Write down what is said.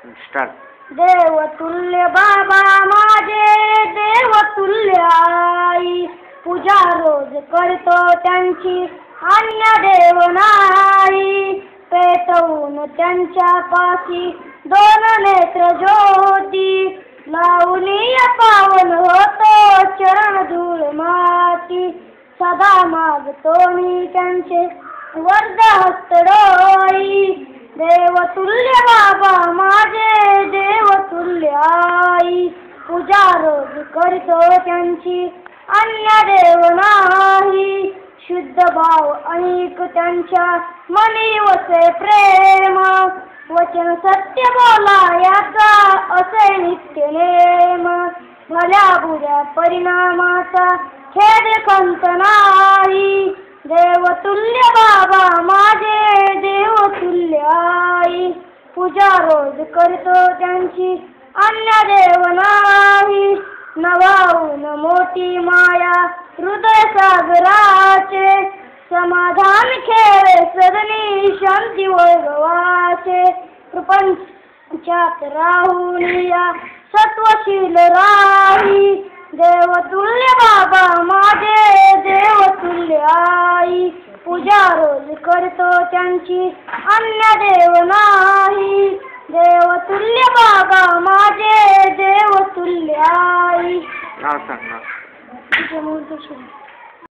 Start. देवतुल्य बाबा माझे, देवतुल्य आई, पूजा रोज करतो त्यांची, अन्य देव नाही. पेटवून त्यांच्या पाशी दोन नेत्र ज्योती, लावणी पावन होतो चरण धूळ माती. सदा मागतो मी त्यांचे वरद हस्त डोळी, देवतुल्य बाबा माझे, देवतुल्य आई, पूजा रोज करतो त्यांची, अन्य देव नाही. शुद्ध भाव ऐक त्यांच्या मनी वसे प्रेम, वचन सत्य बोला याचा असे नित्य नेम. भल्या बुऱ्या परिणामाचा खेद खंत नाही, देवतुल्य बाबा माझे, देवतुल्य आई, पूजा रोज करतो त्यांची, अन्य देव नाही. नवाहून मोठी माया हृदय सागराचे, समाधान खेळे सदनी शांती वैभवाचे. प्रपंचात राहून या सत्वशील राही, देवतुल्य बाबा माझे, देवतुल्य आई, पूजा रोज करतो त्यांची, अन्य देव नाही. देवतुल्य बाबा माझे, देवतुल्य आई. नाव सांग.